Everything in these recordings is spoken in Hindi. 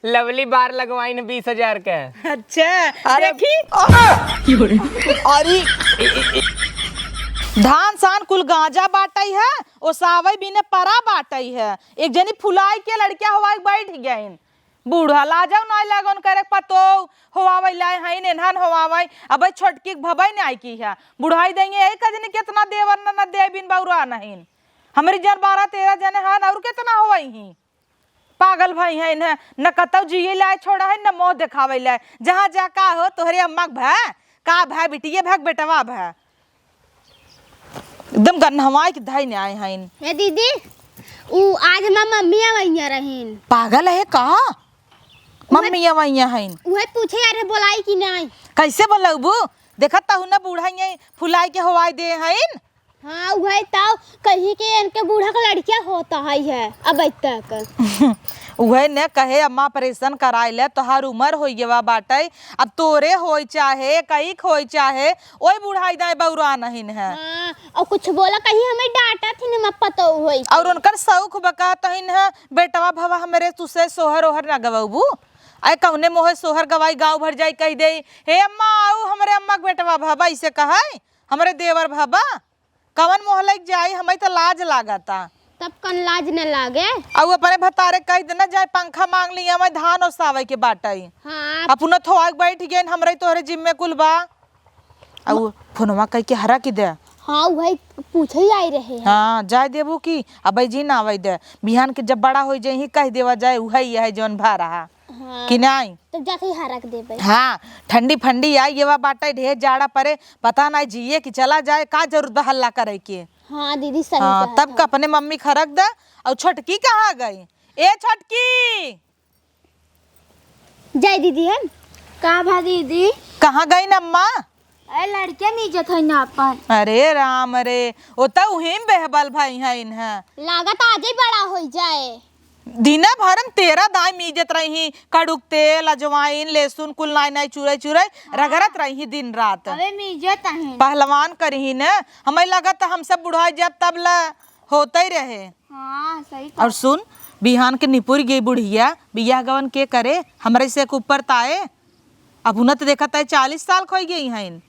लवली बार लगवाई न 20,000 का। अच्छा देखी अरे धान सान कुल गांजा बाटई है ओ सावई बिने परा बाटई है। एक जनी फुलाई के लड़किया हवा बैठ गईन बूढ़ा लाजव नहीं लगन करे पतो होवावे लाए हई नेहन होवावे अब छोटकी भबई नहीं आई की है बुढ़ाई देंगे यही कजनी कितना देवर न दे बिन बौरा नहीं हमारी जन 12-13 जने हन और कितना होवई ही पागल भाई है इन्हें न कतौ जिए लाए छोड़ा है न मोह दिखावे लाए जहाँ जा का हो तोहरे अम्मा भै का भै बिटिए भग बेटवा भै एकदम गन्हवाई के धाई ने आए हईन। ए दीदी ऊ आज हमार मम्मी आवैया रहीन। पागल है का मम्मी आवैया हईन उहे पूछे यार बोलाई कि नहीं। कैसे बोलबू देखत ताहू ना बूढ़ा फुलाई के हवाई दे हईन। हाँ उहे ताऊ कहीं के इनके बूढ़ा का लड़किया होता है अब तक उहे ने कहे अम्मा ऑपरेशन कराई ले तोहार उम्र हो गवा बाटे अब तोरे होई चाहे कई खोई चाहे ओई बुढ़ाई दाए बौरा नहीं है। हाँ और कुछ बोला कहीं हमें डांटा थी न पता होई और उनकर शौक बका तहिन है बेटवा भवा हमरे तुसे सोहर ओहर ना गवाबू आए कौने मोहे सोहर गवाई गांव भर जाई कह दे हे अम्मा आओ हमरे अम्मा के बेटवा भवा ऐसे कहे हमरे देवर भवा कवन मोह लग जाई हमें तो लाज लागता तब कन लाज न लागे और अपने भतारे कह देना जाए पंखा मांग लिया मैं धान और सावे के बाटई। हाँ अपना थोआ बैठ गए हमरे तोहरे जिम्मे कुल बा और फोनवा कह के हरा की दे। हाँ वही पूछे ही आई रहे हैं। हाँ जाए देबू की अब जी ना आवे दे बिहान के जब बड़ा हो जाए ही कह देवा जाए वही है जौन भा रहा हाँ कि नहीं तब जाके ही हरक देबे। हाँ ठंडी फंडी आई ये बाटे ढेर जाड़ा परे पता नहीं जिए कि चला जाए का जरूरत बा हल्ला करे के। हाँ दीदी सही हाँ कहा तब का अपने मम्मी खरक दे और छोटकी कहाँ गई ए छोटकी जय दीदी है का भा दीदी कहाँ गई न अम्मा अरे लड़कियां नीजत है ना अपन। अरे राम रे ओ तो उहिम बेहबल भाई है इन्हें लागत आज ही बड़ा हो जाए दिना भरम 13 दाई मीजत रही कड़ुक तेल अजवाइन लहसुन कुल नाई नाई चूरे चूरे रगड़त रही दिन रात अबे मीजत है पहलवान करही न हमें लगत हम सब बुढ़ाई जब तब ला होते ही रहे। हाँ सही और सुन बिहान के निपुर गई बुढ़िया बिया गवन के करे हमरे से ऊपर ताए अब उन्हें तो देखा था 40 साल खोई गई हैं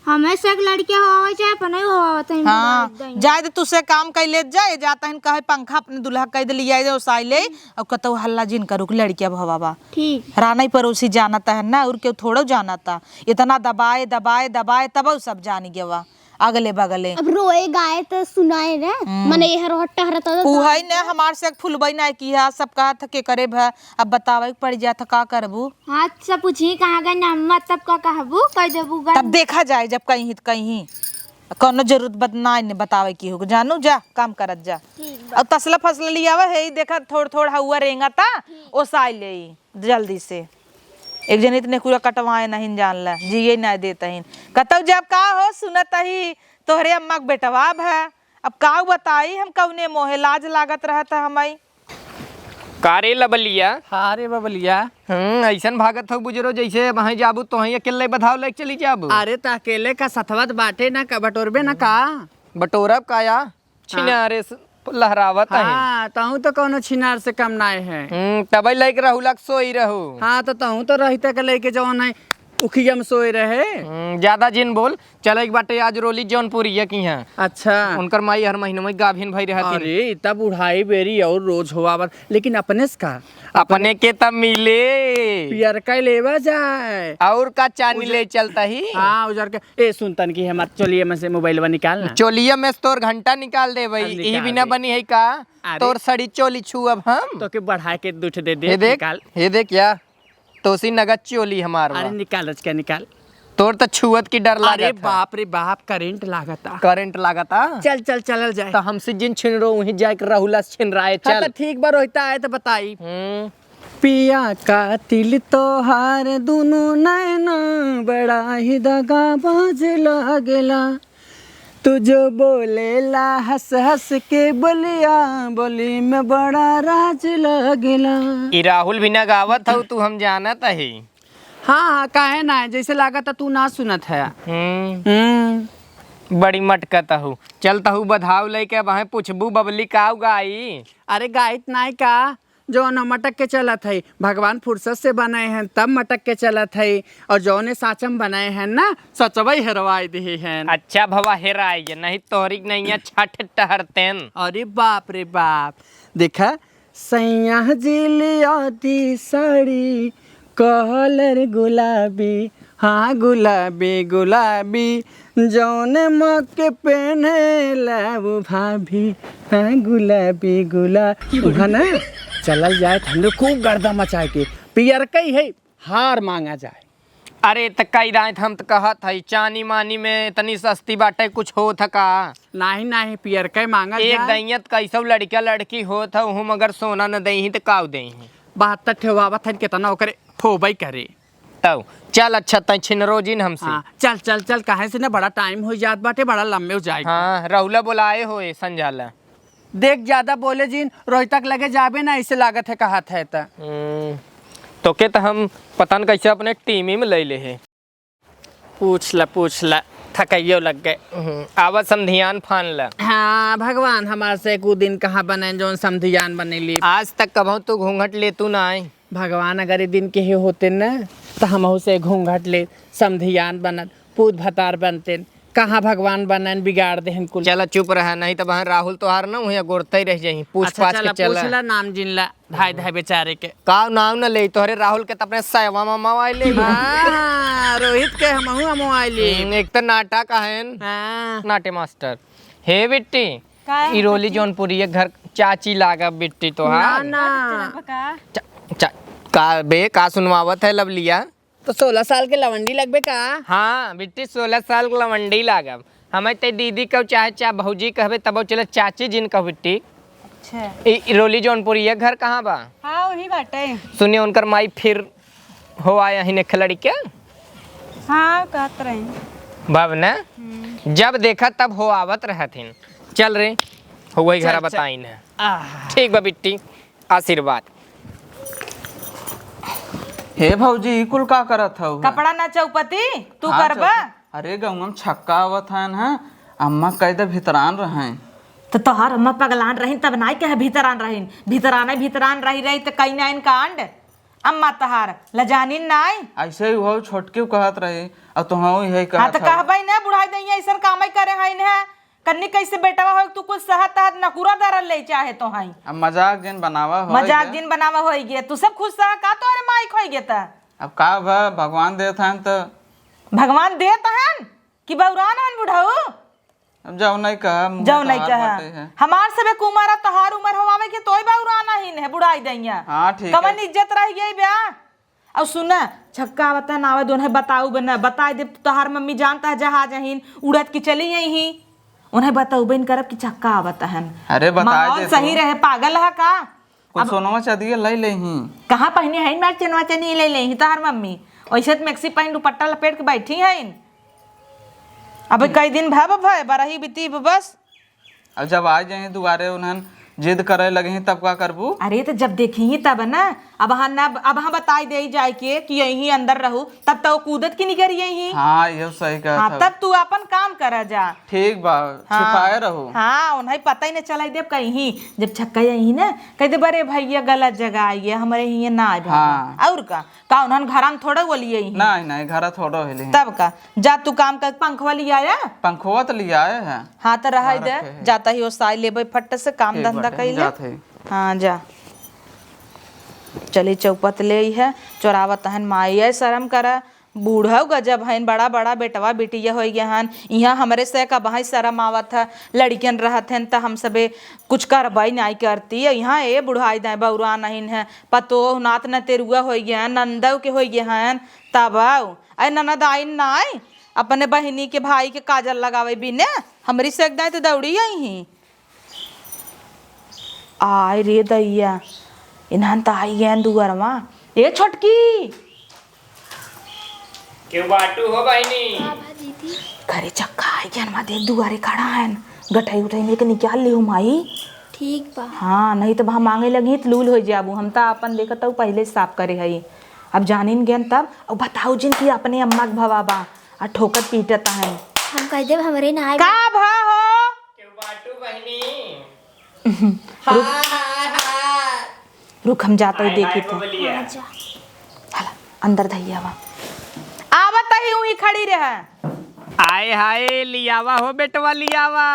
हमें से एक लड़कियां होवे चाहे पने होवत है। हाँ जाए दे तुसे काम कई ले जाए जाता है कहे पंखा अपने दुल्हा कह दे लिया दे ओसाई ले और कतो हल्ला जिन करुक लड़किया भवाबा ठीक राना ही पड़ोसी जानता है ना और क्यों थोड़ा जानता इतना दबाए दबाए दबाए तब सब जान गया अगले बगले अब रोए गाए तो सुनाए रे मने ये हरहट्टा हरता तो उहई ने हमार से फुलबई ना की है सब कहा था के करे भ अब बतावे पड़ जाता का करबू। हाथ से पूछी कहाँ गए नम्मा तब का कहबू कह देबू तब देखा जाए जब कहीं कहीं कोनो जरूरत बदना ने बतावे की हो जानू जा काम करत जा और तसला फसला लियावा है देखा थोड़ थोड़ हुआ रेंगा ता ओ साई ले जल्दी से एक जन इतने पूरा कटवाए नहीं जान ला जिए ना देता ही कतौ जब का हो सुनत ही तोहरे अम्मा के बेटवा है अब का बताई हम कौने मोहे लाज लागत रहता हमाई कारे लबलिया हाँ रे बबलिया ऐसन भागत हो बुजरो जैसे वहीं जाबू तो वहीं अकेले बधाव लेके चली जाबू। अरे तो अकेले का सथवत बाटे ना का बटोरबे ना का बटोरब काया छिनारे लहरावत है। हाँ तहु तो कोनो छिनार से कम नाय है। तब लेके रहूलक सोई रहू। हाँ तो तहु तो रहते के लेके जवन है उखिया में सोए रहे। ज्यादा जिन बोल चल एक बाटे आज रोली जौनपुरी की है। अच्छा उनकर माई हर महीने में गाभिन भई रहती। अरे तब उड़ाई बेरी और रोज होवावर लेकिन अपने से का अपने के तब मिले पियर का लेवा जाए और का चानी ले चलता ही। हाँ उजर के ए सुनतन की हमार चोलिए में से मोबाइल निकालना चोलिया में तोर घंटा निकाल दे भाई यही बिना बनी है का तोर सड़ी चोली छू अब हम तो के बढ़ा के दूठ दे हे देख निकाल हे देख या तोसी नगद चोली हमार अरे निकाल के निकाल तोर तो छुअत की डर लागत। अरे बाप रे बाप करंट लागता करंट लागता। चल चल चलल जाए तो हमसे जिन छिन रो वहीं जाए के राहुला छिन रहा है हाँ, चल तो ठीक बार होता है तो बताई पिया का तिल तो हार दोनों नैना बड़ा ही दगा बाज लागेला तू जो बोलेला हंस हंस के बोलिया बोली में बड़ा राज लगेला। ई राहुल भी ना गावत हो तू हम जानत है। हाँ काहे ना जैसे लागत तू ना सुनत है। बड़ी मटकत हूँ चलता हूँ बधाव लेके वहाँ पूछबू बबली का गाई। अरे गायत नाय का जो न मटक के चलत है, भगवान फुर्सत से बनाए हैं तब मटक के चलत है, और जो ने साचम बनाए हैं ना सचवई हेरवाई दिए हैं। अच्छा भवा हेराई नहीं तोहरी नहीं छठ टहरतेन। अरे बाप रे बाप, देखा सैया जिलियाती साड़ी कलर गुलाबी, हाँ गुलाबी गुलाबी, जौन मक्के पहने लाऊ भाभी, हाँ गुलाबी गुलाबी ना। चलल जाए ठंडे खूब गर्दा मचाए के, पियर कई है हार मांगा जाए। अरे त कई रात हम तो कहत है चानी मानी में इतनी सस्ती बाटे कुछ हो था का? नहीं नहीं पियर कई मांगा एक जाए। दैयत कैसो लड़का लड़की हो था हम अगर सोना न दही तो काव दही 72 ठेवावत है कितना ओकरे फोबई करे। तब चल अच्छा तय छिनरो जिन हमसे। हाँ चल चल चल, कहे से ना बड़ा टाइम हो जात बाटे, बड़ा लंबे हो जाएगा। हाँ राहुला बुलाए होए संजाला। देख ज्यादा बोले जिन रोहितक लगे जाबे ना, इसे लागत है कहत है त। तो के तो हम पता न कैसे अपने टीम ही में ले ले है। पूछ ला थकइयो लग गए आवा समधियान फान ला। हाँ भगवान हमारे से एक दिन कहाँ बने जो समधियान बनेली। आज तक कभू तू घूंघट ले तू ना आई। भगवान अगर ये दिन के ही होते न तो हम से घूंघट ले समधियान बनत पूत भतार बनते, कहाँ भगवान बनन बिगाड़ दे कुल। चला चुप रहा नहीं तो वहाँ राहुल तोहार ना वहीं गोरते रह जाही पूछ पाछ के चला। पूछला नाम जिनला धाय धाय बेचारे के का नाम न ले तोहरे राहुल के अपने सैवा मामा आइले। रोहित के हम आइली। एक तो नाटक है नाट्य मास्टर। हे बिट्टी इरोली जौनपुरी घर चाची लागा बिट्टी तोहार का बे का सुनवावत है लवलिया। तो 16 साल के लवंडी लगबे का? हाँ बिट्टी 16 साल के लवंडी लागब। हमें ते दीदी कहो चाहे भौजी कहबे तब चले चाची जिन कहो बिट्टी। अच्छा इरोली जौनपुरी घर कहाँ बा? हाँ वही बाटे। सुनिए उनकर माई फिर हो आया ही ने खिलड़ी के। हाँ कहत रहे बाब ना जब देखा तब हो आवत रहथिन। चल रे हो वही घर बताई ना। ठीक बा बिट्टी आशीर्वाद। हे भौजी कुल का करत हौ? कपड़ा ना चौपती तू हाँ, करबा। अरे गौम छक्का आवत हन है, अम्मा कह दे भीतरान रहे। तो तोहार अम्मा पगलान रहीन तब नाई कहे भीतरान रहीन, भीतरान रही तो कई नाइन कांड अम्मा तहार लजानिन नाई। ऐसे ही हो छोटके कहत रहे और तुहू यही कहत। हाँ तो कहबई ना बुढ़ाई दैया ऐसा काम करे हईन है कन्नी कैसे बेटवा हो तू कुछ सहत तहत नकुरा दरल ले चाहे तो हई। अब मजाक जिन बनावा हो मजाक दिन बनावा हो गया तू सब खुश रह का तोरे माई खोई गया था। अब का भगवान देत हन तो भगवान देत हन कि बौरान हन बुढ़ाऊ। अब जाओ नहीं कहा जाओ नहीं कहा हमार सबे कुमारा तहार उमर होवावे के तोय बौराना ही है बुढ़ाई दैया। हाँ ठीक कवन इज्जत रह गई ब्या। और सुना छक्का बता नावे दोनों बताऊ बना बता दे तोहार मम्मी जानता है जहाज हिन उड़त की चली यही उन्हें बताऊ बन करब कि छक्का आवत हन। अरे बता दे सही रहे पागल है का। कुछ सोनवा चांदी ले ले ही कहाँ पहने है मैं चनवा चनी ले ले तोहार मम्मी ऐसे मैक्सी पहन दुपट्टा लपेट के बैठी है। अब कई दिन भाई बरही बीती बस। अब जब आ जाए दोबारे उन्हन जिद करे लगे तब का करबू? अरे तो जब देखी तब ना अब हाँ बताई दे जाए के कि यही अंदर रहू तब तो कूदत की निकल यही। हाँ ये सही कहा हाँ तब तू अपन काम कर जा। ठीक बा छुपाए रहो। हाँ उन्हें पता ही नहीं चला दे कहीं जब छक्का यही ना कह दे बड़े भैया गलत जगह आई है हमारे यहाँ ना आए। हाँ। और का उन्होंने घर में थोड़ा बोलिए नहीं नहीं घर थोड़ा हिली तब का जा तू काम कर पंखवा लिया आया पंखवा तो लिया है। हाँ तो रह दे जाता ही वो साई ले फट से काम धंधा कैले। हाँ जा चली चौपत ले है चोरावत हन माई है शर्म करा बूढ़ा गजब हन बड़ा बड़ा बेटवा बेटिया हो गया हन यहाँ हमारे से का बहाई शर्म आवत है लड़कियन रहत हन तो हम सबे कुछ करवाई नहीं करती यहाँ ए बुढ़ाई दाए बउरा नहीं है पतो नात न तेरुआ हो गया नंदव के हो गया हन तब अरे ननद आई नाई अपने बहनी के भाई के काजल लगावे बिने हमारी से दाए तो दौड़ी आई आय रे दैया इन्हन तो आई गए दुआरमा ए छोटकी क्यों बाटू हो बहनी घरे चक्का आई गया मा देख दुआरे खड़ा है गठाई उठाई के निकाल ली माई। ठीक बा। हाँ नहीं तो वहाँ मांगे लगी तो लूल हो जाबू हम तो अपन देखत हूँ पहले साफ करे हई अब जानिन गयन तब और बताओ जिन की अपने अम्मा के भवा बा आ ठोकर पीटता है हम कह देब हमरे ना आए का भा हो क्यों बाटू बहनी रुक हम जाते ही देखी तो हला अंदर धैया बा आवत ही हुई खड़ी रहे। आए हाय लियावा हो बेटवा लियावा।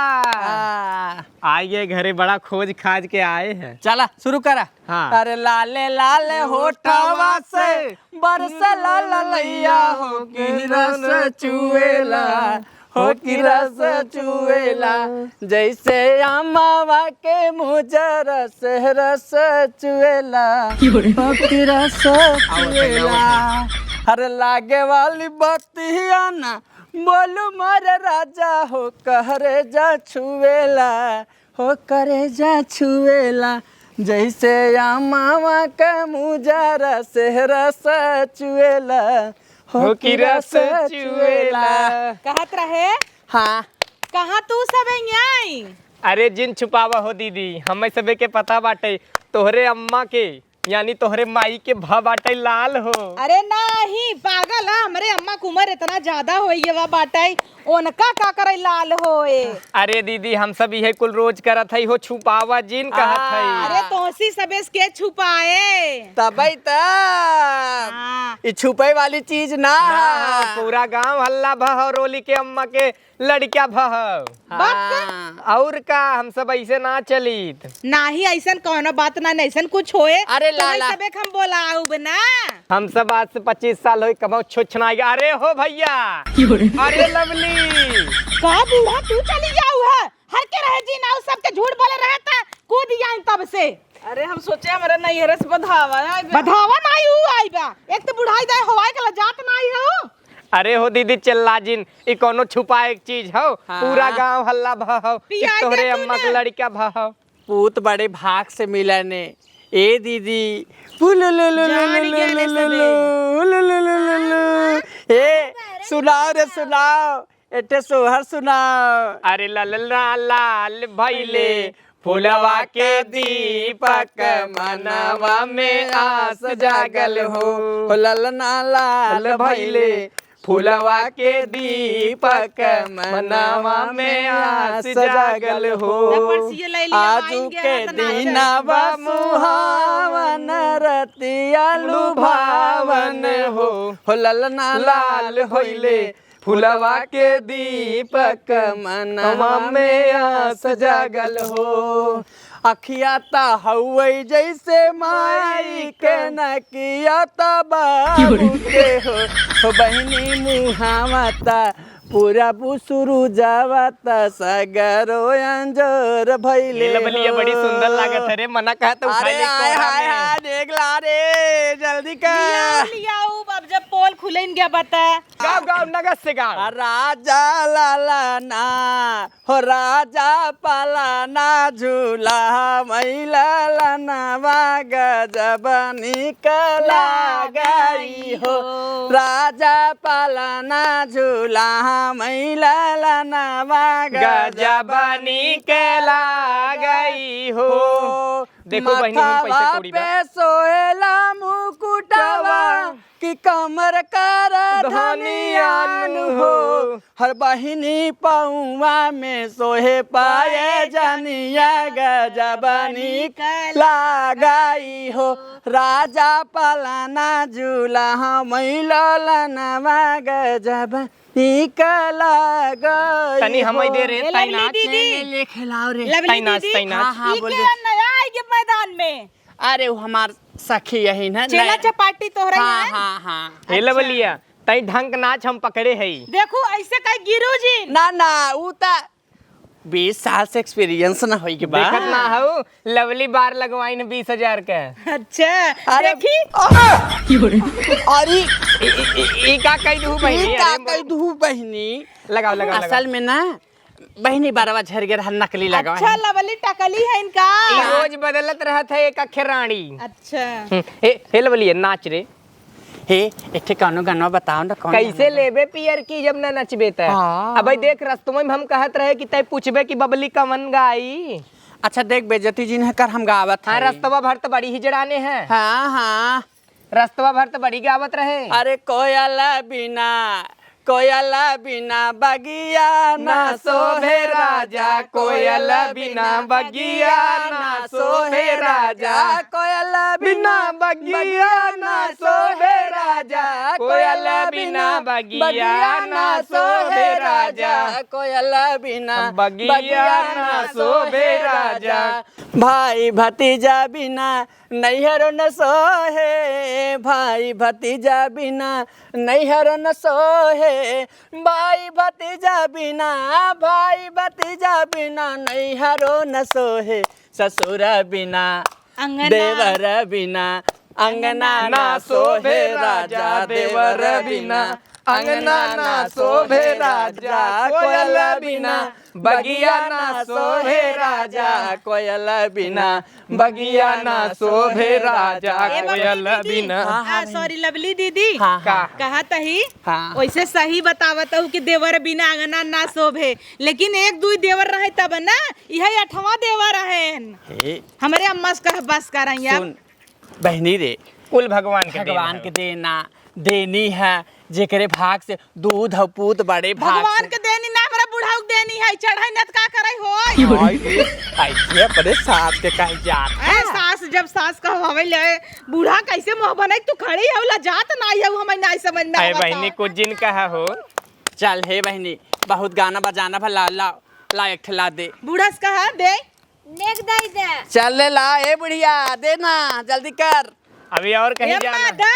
आइए घरे बड़ा खोज खाज के आए हैं। चला शुरू करा। हाँ। अरे लाले लाले होठवा से बरसला ललैया हो की रस चुएला, हो की रस चुएला, जैसे अमावा के मुजर से रस चुएला, हो की रस चुएला। अरे लागे वाली बतिया ना बोलू मर राजा हो कहरे जा छुएला, हो करे जा छुएला, जैसे अमावा के मुजर से रस चुएला, हो की रस चुएला। कहत रहे हाँ कहाँ तू सब आई? अरे जिन छुपावा हो दीदी, हमें सबे के पता बाटे तोहरे अम्मा के यानी तोहरे माई के भा बाटे लाल हो। अरे नहीं पागल है, हमरे अम्मा की उम्र इतना ज्यादा हो गया बाटे उनका का करे लाल होए। अरे दीदी हम सब यही कुल रोज करत हई हो छुपावा जिन कहत हई। अरे तोसी सबेस के छुपाए तबई तब हाँ। ई छुपे वाली चीज ना हाँ, पूरा गांव हल्ला भह रोली के अम्मा के लड़किया भह। और का हम सब ऐसे ना चलित नाही ऐसन कौनो बात ना ऐसन कुछ होए। अरे तो लाला। सबे हम बोलाऊ ना। हम सब आज से 25 साल हो कमाओ छोछना। अरे हो भैया, अरे लवली का बूढ़ा तू चली जाऊ है हर के रहे जी ना सबके झूठ बोले रहता कूद जाए तब से। अरे हम सोचे हमारा नैहरे से बधावा बधावा नहीं हु आईबा, एक तो बुढ़ाई जाए हवाई के जात नहीं हो। अरे हो दीदी चल्ला जिन ई कोनो छुपा एक चीज हो। हाँ। पूरा गांव हल्ला भह पिया तोहरे दे अम्मा के तूने। लड़का भह। पूत बड़े भाग से मिलने ए दीदी ए सुनाओ रे सुनाओ, एटे सोहर सुनाओ। अरे लाल लाल भैले फुलवा के दीपक मनवा में आस जागल हो। ललना लाल भैले फुलवा के दीपक मनवा में आस जागल हो। आजू के दीनावा मुहावन रतिया लुभावन हो। ललना लाल होइले फुलवा के दीपक मनवा में आस जागल हो। अखिया ता हउई जैसे माई के नकिया ता बाबू के हो बहनी मुहावा ता पूरा बुसुरु जावता सगरो अंजोर भइले लवलिया बड़ी सुंदर लागत है रे, मना कहत उठा अरे ले हाय कोहरा हाय में। हाय देख ला रे जल्दी कर। लियाऊ अब जब पोल खुलेन गया बता। गाँव गाँव नगद से गाँव। राजा लाला ना हो राजा पाला ना झूला मैला लनवा गजब निकला गई हो। राजा पाला ना झूला मैला लनवा गजब निकला गई हो। देखो बहनी हम पैसे कौड़ी बा। पे सोएला मुकुटवा कि कमर कर धनियान हो। हर बहिनी पौवा में सोहे पाए जनिया गजब निकला गई हो। राजा पलाना झूला मैला लनवा गजब निकला गई। तनी हमें दे रे ताई लवली नाच। दीदी ले खिलाओ रे। लवली नाच, दीदी ताई नाच। हाँ, ई बोल के दे। नया आएगी मैदान में अरे वो हमार सखी यही ना चेला चपाटी तोहरा हाँ है। हाँ हाँ। हे लवलिया ताई ढंग नाच हम पकड़े हई। देखो ऐसे कहीं गिरो जी ना ना ऊ ता 20 साल से एक्सपीरियंस ना होई के बाद देखत ना हो लवली बार लगवाई ने 20,000 के। अच्छा अरे देखी अरे ई का कह दू बहनी। ई का अरे कई दू बहनी लगाओ लगाओ असल में ना बहनी बारवा झर के नकली लगा अच्छा लवली टकली है इनका। ई रोज बदलत रहत है एक अक्षर रानी। अच्छा हे लवलिया नाच रे। हे एठे कौनो गाना बताओ ना कौन कैसे लेबे पियर की जब ना नचबे त। हाँ। अब देख रस्तों में हम कहत रहे कि तय पूछबे कि बबली कवन गाई। अच्छा देख बेजती जी ने कर हम गावत हाँ हई। रस्तवा भर तो बड़ी ही जड़ाने हैं। हाँ हाँ रस्तवा भर तो बड़ी गावत रहे। अरे कोयल बिना कोयल बिना बगिया ना शोभे राजा, कोयल बिना बगिया ना शोभे राजा, कोयल बिना बगिया ना शोभे राजा, कोयल बिना बगिया ना शोभे राजा, कोयल बिना बगिया ना शोभे राजा। भाई भतीजा बिना नैहर न सोहे, भाई भतीजा बिना नैहर न सोहे, भाई भतीजा बिना, भाई भतीजा बिना नैहरो न सोहे, ससुर बिना अंगना देवर बिना अंगना ना शोभे राजा, देवर बिना अंगना ना शोभे राजा, कोयल बिना बगिया ना शोभे राजा, कोयल बिना बगिया ना शोभे राजा, कोयल बिना। सॉरी लवली दीदी हाँ, हाँ। कहा तही हाँ। वैसे सही बतावत हूँ कि देवर बिना अंगना ना शोभे, लेकिन एक दू देवर रहे तब ना, यही 8वां देवर रहे हमारे अम्मा से कह बस कर सुन बहनी रे, कुल भगवान के भगवान देन के देना देनी है, जेकरे भाग से दूध पूत बड़े भाग भगवान से के देनी ना हमरा बुढ़ाऊ के देनी है, चढ़ाई नत का करई हो ऐसे अपने साथ के कहीं जात सास जब सास कहवावे ले बूढ़ा कैसे मुंह बनाई, तू खड़ी है ला जात ना है हमें नहीं समझ में है आवता। बहनी कुछ जिन कहा हो। चल हे बहनी, बहुत गाना बजाना भला ला ला एक ठेला दे, बूढ़ा से कहा दे नेक दई दे। चल ले ला ए बुढ़िया देना जल्दी कर। अभी और कहीं अम्मा जाना। दा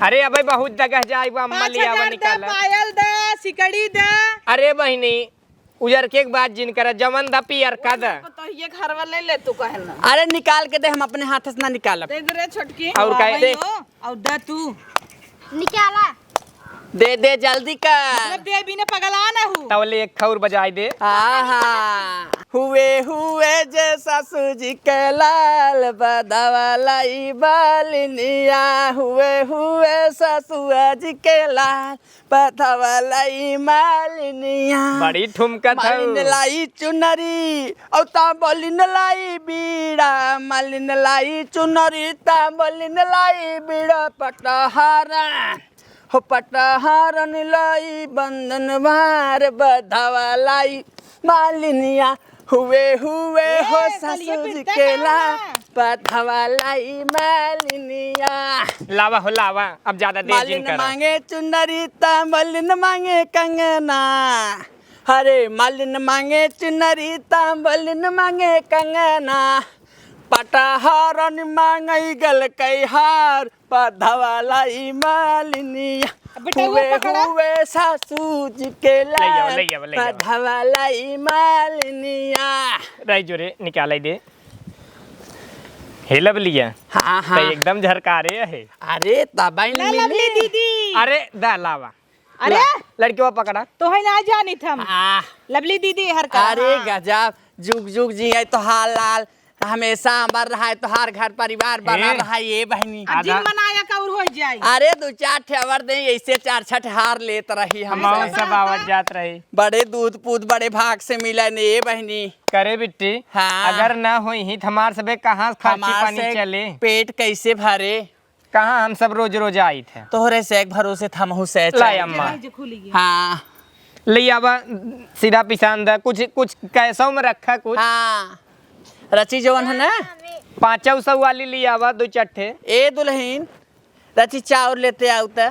अरे अबे बहुत जगह जाए अम्मा 5,000 दे, निकाल। पायल दे, सिकड़ी दे। अरे बहनी उजर के बाद जिन कर जमन दा पियर का दा। तो ये घरवा ले ले तू कहना अरे निकाल के दे, हम अपने हाथ से ना निकालब। देख रे छोटकी और कहे दे और दा तू निकाला दे दे जल्दी कर। मतलब दे बिना पगला ना हूँ। तवले एक खौर बजाई दे। आहा हुए हुए जैसा सूजी के लाल बदवालाई बालिनिया, हुए हुए ससुआ जी के लाल बदवालाई मालिनिया। बड़ी ठुमका था। मालिन लाई चुनरी और तांबोलिन लाई बीड़ा, मालिन लाई चुनरी तांबोलिन लाई बीड़ा, पटहारा हो पटहारन लाई बंधन भार बधावा लाई मालिनिया, हुए हुए हो ससुर के ला बधावा लाई मालिनिया। लावा हो लावा, अब ज्यादा देर जिन मालिन कर। मांगे चुनरी तांबोलिन मांगे कंगना, हरे मालिन मांगे चुनरी तांबोलिन मांगे कंगना, पटहारन मांगई गल कई हार बधवाला मालिनिया, हुए हुए सासू जी के लाल बधवाला मालिनिया। रही जो रे निकाल दे। हेलब लिया। हाँ हाँ तो एकदम झरकारे है। अरे तबाई लवली दीदी अरे दा लावा। अरे लड़की पकड़ा तो है ना जानी थम लवली दीदी हर का। अरे गजब जुग जुग जी है तो हाल लाल हमेशा अमर रहा है, तो हर घर परिवार बना रहा है ये बहनी। अब जिन मनाया का और हो जाए। अरे 2-4 ठेवर दे ऐसे 4-6 हार लेत रही हम सब आवाज जात रही। बड़े दूध पूत बड़े भाग से मिला ने ये बहनी। करे बिट्टी हाँ। अगर ना हो ही हमार सबे कहाँ खर्ची हमार पानी से चले, पेट कैसे भरे, कहाँ हम सब रोज रोज आई थे। तोहरे से एक भरोसे थमहु से लाई अम्मा हाँ ले आवा सीधा पिसान दा, कुछ कुछ कैसों में रखा कुछ। हाँ रची जवन है ना 500 वाली ले आवा 2 चट्ठे। ए दुल्हन रची चाउर लेते आउता।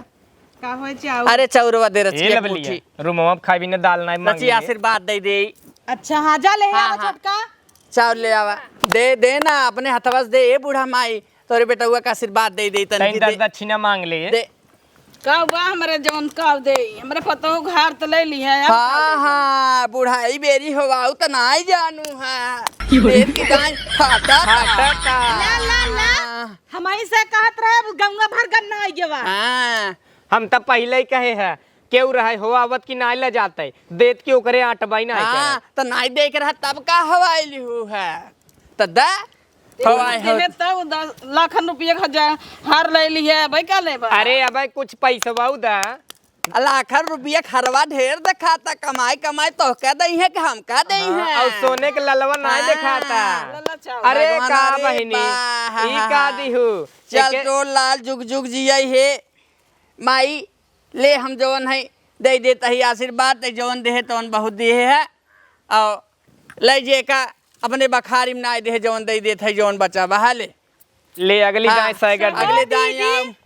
का हो चाउ। अरे चाउरवा दे रची ये एक लब मुट्ठी। लिया रूमवा खाई भी ना दाल ना रची मांगी। आशीर्वाद दे दे। अच्छा हाँ जा ले हाँ, आवा हाँ। छोटका। चाउर ले आवा दे ना अपने हथवा से दे ए बूढ़ा माई, तोरे बेटुआ का आशीर्वाद दे दे तनी तनी दक्षिणा मांग ले। दे। का बा हमरे जवन का दे हमरे पतो घर त ले ली है। हाँ हाँ बुढ़ाई बेरी होवाऊ त नाई जानू है पेट की दाई फाटा फाटा ला ला ला हमारी से कहत रहे गंगा भर गन्ना आई गेवा। हाँ हम तब पहले ही कहे है केउ रहे हो आवत की नाई ले जाते देत के ओकरे आटबाई ना हाँ तो नाई देख रहा तब का हवाई लिहू है त दा हवाई हो। देने तब 10 लाख रुपया हजार हार ले ली है भाई का ले बा। अरे अब कुछ पैसा दा। लाखर रुपया खरवा ढेर दिखाता, कमाई कमाई तो कह दई है कि हम कह दई है। और सोने के ललवा ना हाँ। दिखाता। लल्ला चाव। अरे भगवान का अरे बहिनी बा, ई का दिहु चल तो लाल जुग जुग जिया हे माई ले हम जवन है दे देता ही आशीर्वाद ते जवन देहे तवन बहुत देहे है और ले जे का अपने बखारी में ना देहे जवन दे देत है जवन बचा बहा ले अगली हाँ, गाय सैगड़ दे। अगले दाई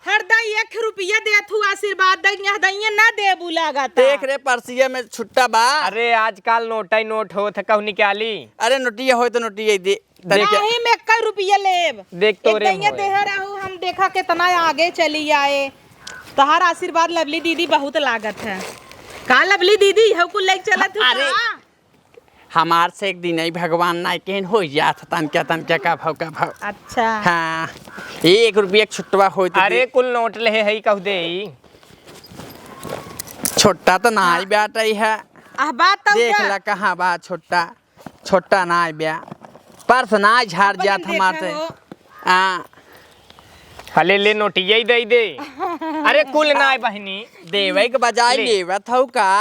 हर दाई 1 रुपया देथु आशीर्वाद दैया दैया ना देबू लागत देख रे परसिया में छुट्टा बा। अरे आजकल नोट ही नोट होत है कहू निकाली। अरे नोटिया हो तो नोटिया दे नहीं में 1 रुपया लेब देख तो रे दैया देह रहू हम देखा कितना आगे चली आए। तहार आशीर्वाद लवली दीदी बहुत लागत है। का लवली दीदी हो कुल ले चलत हूं अरे हमार से एक दिन ही भगवान ना केहन हो जात तन क्या का भाव। अच्छा हाँ 1 रुपया छुट्टवा हो तो अरे कुल नोट ले है कहू दे। छोटा तो ना ही बैठ रही है। आ बात तो देख ला कहाँ बा छोटा ना ही ब्या पर्स ना झाड़ जात हमार से। हाँ हले ले नोटिया ही दे। अरे कुल ना है बहनी देवे के बजाय ले। लेवत हो का।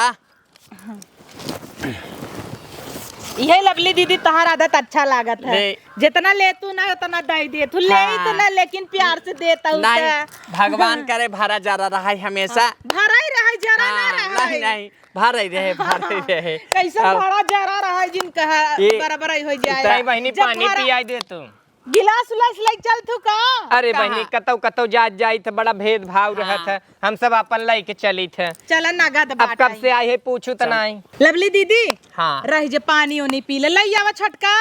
ये लवली दीदी तहार आदत अच्छा लागत है। ले। जितना ले तू ना उतना दे दे तू ले ही तो ना लेकिन प्यार से देता हूं नहीं भगवान करे भरा जरा रहा है हमेशा। भरा ही रहा जरा ना हाँ, रहा नहीं भरा ही रहे कैसा अब भरा जरा रहा जिन कहा ये- बराबर ही हो जाए। नहीं बहनी जब पानी भरा- पियाई दे तू। गिलास उलास ले चल तू का। अरे बहनी कतौ जाई थे बड़ा भेदभाव रहत है। हम सब अपन लाई के चली थे। चल नगद अब बात कब से आए है पूछू तो नहीं। लवली दीदी हाँ रह जे पानी ओनी पी ले लई आवा छटका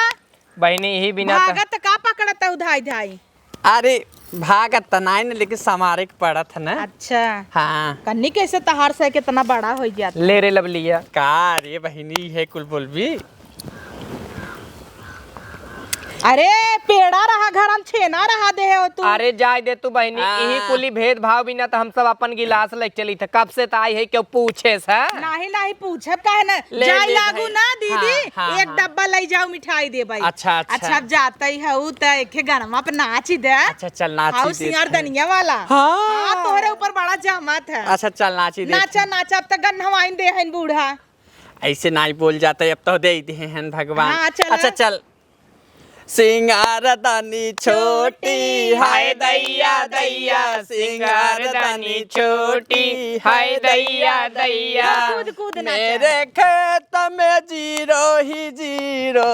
बहनी यही बिना तो- भागत का पकड़ता उधाई धाई। अरे भागत तो नहीं न लेकिन समारे के पड़त है ना। अच्छा हाँ कन्नी कैसे तहार से कितना बड़ा हो जाता। ले रे लवलिया। का रे बहिनी है कुल बोलबी। अरे पेड़ा रहा घरन छेना रहा दे हो तू। अरे जाय दे तू बहनी हाँ। यही कुली भेदभाव बिना तो हम सब अपन गिलास ले चली थे। कब से तो आई है क्यों पूछे सा। नहीं पूछब काहे ना ले जाय ले लागू भाई। ना दीदी हाँ, हाँ, एक हाँ। डब्बा ले जाओ मिठाई दे भाई। अच्छा। अच्छा अब जाता ही हूँ तो एक गरमा पे नाच ही दे। अच्छा चल नाची हाउ दे। सिंगार धनिया वाला। हाँ। तोहरे ऊपर बड़ा जमात है। अच्छा चल नाची दे। नाचा अब तक गन्हवाइन दे हन बूढ़ा। ऐसे नहीं बोल जाते अब तो दे दे हैं भगवान। हाँ, चल। अच्छा चल सिंगार दानी छोटी हाय दैया सिंगार दानी छोटी हाय दैया कूद नाचा। मेरे खेत में जीरो ही जीरो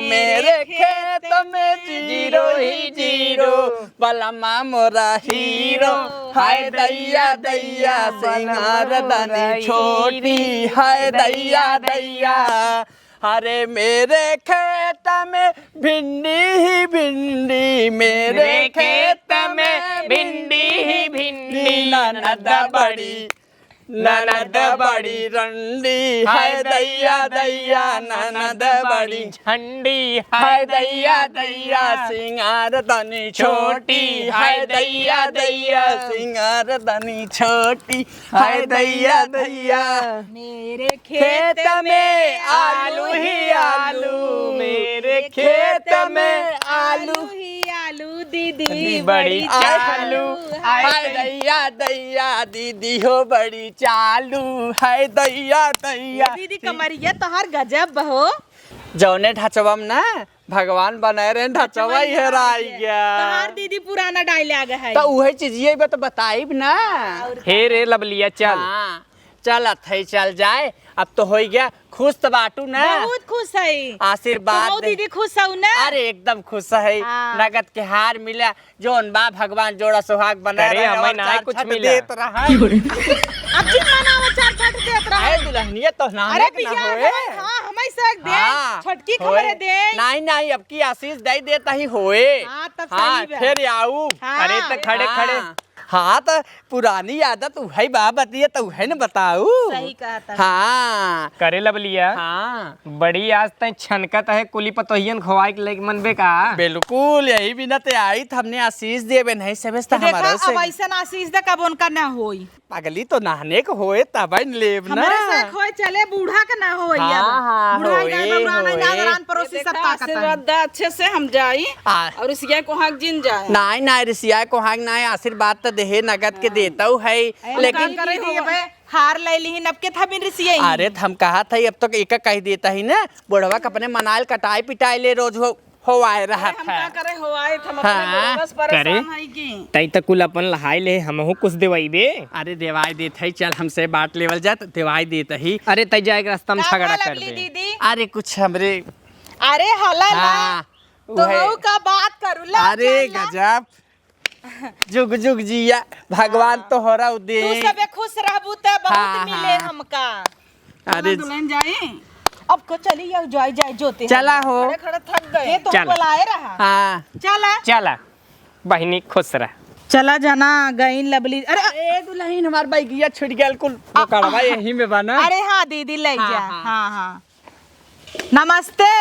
मेरे खेत में जीरो ही जीरो बलमा मोरा हीरो हाय दैया सिंगार दानी छोटी हाय दैया अरे मेरे खेत में भिंडी ही भिंडी मेरे खेत में भिंडी ही भिंडी ननद बड़ी रंडी हाय दैया ननद बड़ी झंडी हाय दैया सिंगार दानी छोटी हाय दैया सिंगार दानी छोटी हाय दैया मेरे खेत में आलू ही आलू मेरे खेत में आलू ही आलू दीदी बड़ी चालू हाय दैया दीदी हो बड़ी चालू हाय दैया दीदी कमरिया तोहार गजब हो। जौने ढचवम ना भगवान बनाए रहे ढचवा ही हेराई गया। तोहार दीदी पुराना डायलॉग है। तो वही चीज ये तो बताइब ना। हे रे लवलिया चल। हाँ, चल अथई चल जाए अब तो हो गया खुश तो बाटू ना। बहुत खुश है। आशीर्वाद तो दीदी खुश हो ना। अरे एकदम खुश है। हाँ। नगद के हार मिला जोन बा भगवान जोड़ा सुहाग बना अरे हमें ना कुछ मिला। देत रहा अब जिन मनावा चार छठ देत रहा। है दुल्हनिया तो अरे नाने के ना पिया होए। हां हमें से दे हाँ, छटकी होए। खबरे दे। नहीं अब की आशीष दे देता ही होए। हाँ, तब हाँ, सही बा। फिर आऊ। हाँ। अरे तो खड़े हाँ तो पुरानी आदत है बा बतिए तो है न बताऊ। सही कहता है। हाँ करे लवलिया। हाँ बड़ी आज तक छनकत है कुली पतोहियन खवाई के लेके मनबे का। बिल्कुल यही बिना ते आई था हमने आशीष देवे नहीं समझता देखा हमारा अब से ऐसा आशीष दे कब उनका ना होई। पगली तो नहाने को होए तब लेब ना। हमारे से खोए चले बूढ़ा का ना होई। हाँ, बूढ़ा होए, जाए बबराना होए। जाए रान पड़ोसी सब ताकत आशीर्वाद दे अच्छे से हम जाई आ, और इसके को हक जिन जाए। नहीं रिसिया को हांग ना आशीर्वाद तो देहे नगद के देता हूँ है लेकिन करे हो बे हार ले ली नब के था बिन रिसिया। अरे हम कहा था अब तक एक कह देता ही ना बुढ़वा के अपने मनाल कटाई पिटाई ले रोज होवाए रहा हम था का करे हो आए थे हाँ, बस करे। परेशान है की तई तक कुल अपन लहाई ले हमहू कुछ देवाई बे। अरे देवाई देत है, चल हमसे बांट लेवल जात, देवाई देत ही। अरे तई जाए के रास्ता में का झगड़ा भला कर लवली दे। दीदी अरे कुछ हमरे अरे हला ला हाँ, तो उहे। हऊ का बात करू ला अरे चल ला। गजब, जुग जुग जिया भगवान तो हो रहा दे। तू सबे खुश रहबू त बहुत हाँ, मिले हाँ। हमका। अरे दुल्हन जाए अब को चली जाओ जाए जाए जोते चला हो। खड़े खड़े थक गए ये तो चल। बुलाए रहा हाँ चला चला बहनी खुश रह। चला जाना गई लवली अरे ए दुल्हन हमार बाइकिया छूट गया कुल कड़वा यही में बना। अरे हाँ दीदी ले हाँ, जा हाँ। हाँ हाँ नमस्ते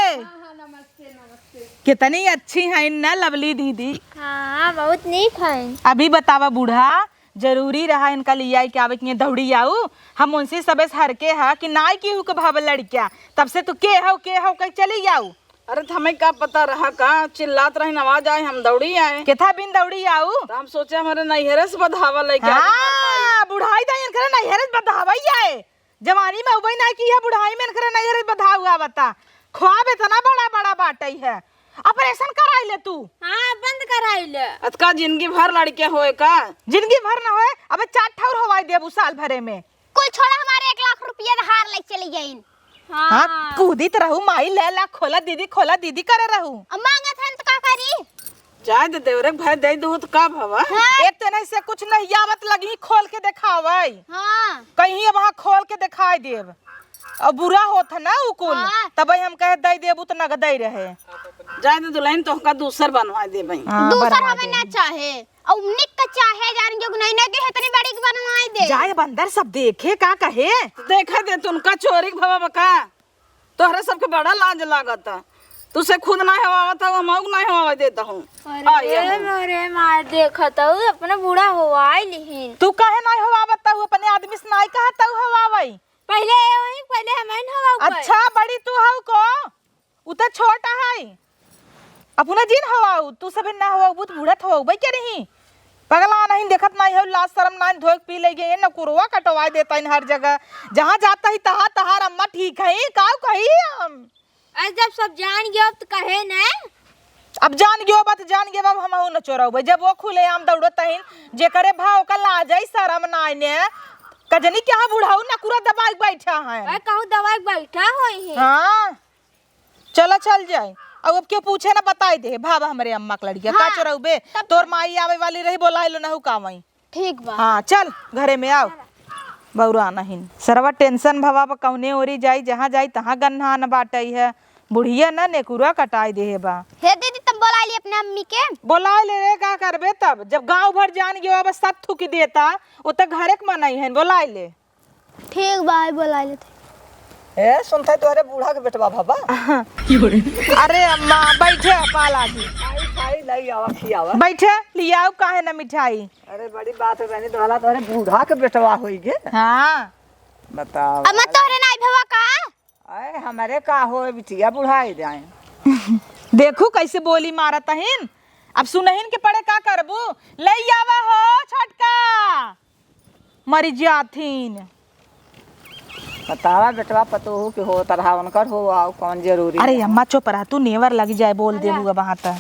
कितनी अच्छी है ना लवली दीदी। हाँ बहुत नीक है। अभी बतावा बूढ़ा जरूरी रहा इनका लिया के आवे के दौड़ी आऊ हम उनसे सबे हर के हा कि नाई की के भाव लड़किया तब से तू के हो कहीं चली जाऊ अरे तो हमें का पता रहा का चिल्लात रही आवाज आए हम दौड़ी आए केथा बिन दौड़ी आऊ तो हम सोचे हमारे नैहरे से बधावा लेके आए हाँ बुढ़ाई दा इनकरे नैहरे बधावई आए जवानी में उबई ना की है बुढ़ाई में इनकरे नैहरे बधावा बता ख्वाब इतना बड़ा बड़ा बाटई है ऑपरेशन कराई ले तू हाँ बंद कराई ले। अतका जिंदगी भर लड़के होए का जिंदगी भर न होए अबे 4 ठौर हवाई देबू साल भरे में कुल छोड़ा हमारे 1 लाख रुपया हार ले चली गई। हाँ कूदित रहू माई ले ला खोला दीदी करे रहू अब मांगत हन तो का करी। जाए दे देवरे भाई दे दू तो का भवा एक तो नहीं से कुछ नहीं आवत लगी खोल के दिखावई हाँ कहीं वहाँ खोल के दिखाई देव अब बुरा होत ना उकुल हाँ। तब हम कहे दई देबू तो नगदई रहे जाए दे दुल्हन तो का दूसर बनवा दे भाई दूसर हमें ना चाहे और निक का चाहे जान जो नहीं ना कि इतनी बड़ी बनवाई दे। जाए बंदर सब देखे का कहे देखा दे तू उनका चोरी के भवा बका तोहरा सबके बड़ा लाज लागत तुसे खुद ना हवा था वो मौक ना हवा देता हूँ अरे मार देखा तो अपना बूढ़ा हुआ लिहिन तू कहे नहीं हवा बताऊ अपने आदमी से नहीं कहता हवावई पहले हमें हवा अच्छा बड़ी तू हव को उ तो छोटा है अपना जिन हवाऊ तू सब ना हवा बहुत बूढ़ा हो भाई क्या नहीं पगला नहीं देखत नहीं है लाज शर्म नहीं धोक पी ले गए न कुरवा कटवा देता इन हर जगह जहाँ जाता ही तहा तहार अम्मा ठीक है का कही हम जब सब जान गयो तो कहे ना अब जान गयो बात जान गए बाब हम न चोरऊ जब वो खुले आम दौड़त तहिन जे करे भाव का लाजई शर्म नाई ने कजनी क्या बुढ़ाऊ ना पूरा दबाई बैठा है कहूँ दवाई बैठा होई है। हाँ चला चल जाए अब क्यों पूछे ना बताई दे भावा हमारे अम्मा के लड़किया का चोरऊ बे तोर माई आवे वाली रही बोला लो ना का वही ठीक बा। हाँ चल घरे में आओ बउरा नहीं सरवा टेंशन भवा पर कौने ओरी जाई जहाँ जाई तहाँ गन्ना न बाटई है बुढ़िया ना नेकुरा कटाई दे है बा हे दीदी तब बोला ली अपने अम्मी के बोला ले रे का करबे तब जब गांव भर जान गयो अब सब थूकी देता वो तो घरे के मनाई है बोला ले ठीक बा बोला लेते। ए सुनते तोहरे बूढ़ा के बेटवा बाबा अरे अम्मा बैठे पाला जी खाई लाई आवा खियावा। बैठे लियाओ काहे ना मिठाई अरे बड़ी बात है बहनी तोहरा तोहरे बूढ़ा के बेटवा होई गे हाँ बताओ। अम्मा तोहरे नाई भवा का अरे हमारे का हो बिटिया बुढ़ाई जाए देखू कैसे बोली मारत हिन अब सुनहिन के पड़े का करबू ले आवा हो छोटका मरी जाथिन बतावा बेटवा पतो के हो तरह उनकर हो आओ कौन जरूरी अरे अम्मा चुप रहा तू नेवर लग जाए बोल दे बुआ वहां तक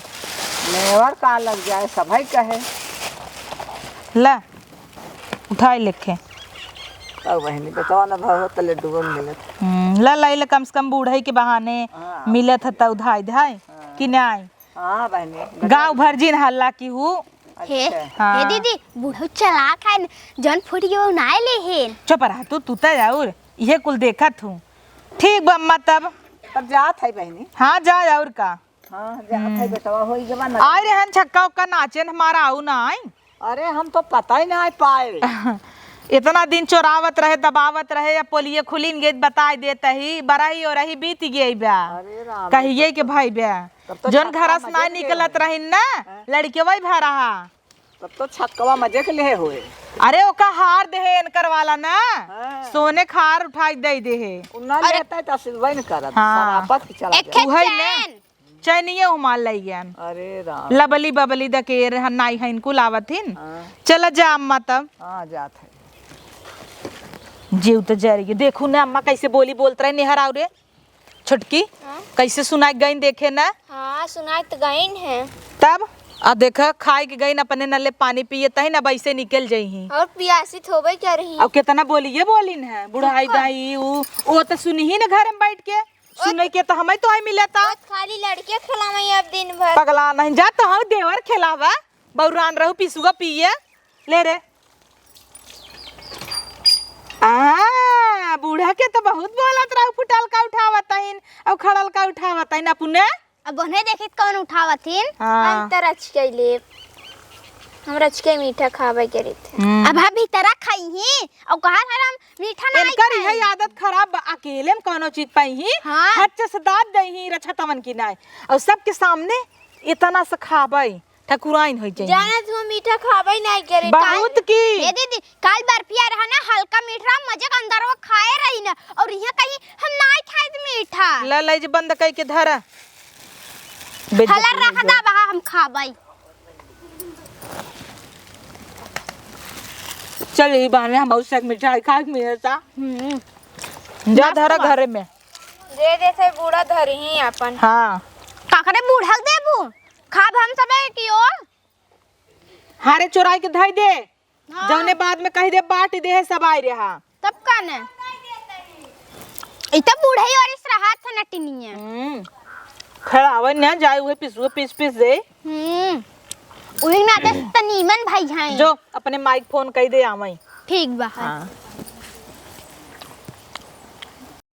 नेवर का लग जाए सभी कहे ला उठाई लिखे तब बहनी बतावा ना भाव तो लड्डू मिलत ला ला कम से कम बूढ़ई के बहाने मिलत है तो उधाई धाई कि नहीं हाँ बहनी गांव भर जिन हल्ला की हूँ हे हाँ। हे दीदी बूढ़ो चलाक है जन फुट गयो नाय ले हेन चुप रहा तू तो और ये कुल देखत हूँ ठीक बा अम्मा तब जात है बहनी। हाँ जा और का हाँ जात है बेटवा होई जब ना आए रहन छक्का उक्का नाचे हमारा आऊ ना आई अरे हम तो पता ही नहीं पाए इतना दिन चोरावत रहे दबावत रहे या पोलिये खुलिन गई बताई देता ही बराही और रही बीत गई ब्या अरे राम कहिए के भाई ब्या तब तो जोन छक्का घर से ना मजे के निकलत रही ना लड़के वही भा रहा तब तो छक्कवा मजे के लिए हुए। अरे ओका हार दे इनकर वाला ना हाँ। सोने खार उठाई दे दे है उन्ना लेता है तो सिलवाई न करत हाँ। सरापत के चला एक जाए। उहई ने चैनिए हुमाल लई गयन अरे राम लबली बबली दकेर नाई है इनको लावथिन हाँ। चल जा अम्मा तब हाँ जात है जीव तो जा रही देखू ना अम्मा कैसे बोली बोलत रहे निहर आउ रे छोटकी कैसे सुनाई गई देखे ना। हाँ सुनाई तो गई है। तब आ देखा खाए के गई न अपने नले पानी पिए तही ना वैसे निकल जही। और प्यासित हो गई क्या रही। अब कितना बोलिए बोलिन है बुढ़ाई दाई वो तो सुनी ही ना घर में बैठ के सुने के तो हमें तो आई मिला था। खाली लड़के खिलावे अब दिन भर। पगला नहीं जा तो हम देवर खिलावा बौरान रहू पिसुगा पिए ले रे। बूढ़ा के तो बहुत बोलत रहू फुटल का उठावत हइन और खड़ल का उठावत हइन अपने। अब उन्हें देखित कौन उठावथिन। हाँ। हम त रच के ले हम रच के मीठा खावे के रीते। अब हम भीतरा खाई ही और कहा था हम मीठा नहीं इनकर यही आदत खराब अकेले में कोनो चीज पाई ही हाँ। हट से दाद दही रक्षा तमन की नाय और सबके सामने इतना से खाबई ठकुराइन हो जाई। जाना तू मीठा खावे नहीं करे। बहुत की ए दीदी काल बर्फिया रहा ना हल्का मीठा मजे के अंदर वो खाए रही ना और यहाँ कहीं हम नहीं खाए मीठा। ला लाई जे बंद कई के धरा हलर रखा था बहा हम खाबई। चल यही बहाने हम उससे मिठाई खा के मिलता। जा धरा घरे में दे दे से बूढ़ा धरी ही अपन। हाँ काकरे बूढ़ा देबू खाब हम सबे की ओर। हारे चोराई के धई दे जौने बाद में कही दे बाट दे सब आई रहा तब काने इतना बूढ़ा ही और इस रहा था नटिनिया। खड़ा आवे ना जाए हुए पिसुए पीस पीस दे। उही ना ते तनीमन भाई हैं जो अपने माइक फोन कही दे आमई। ठीक बा। हाँ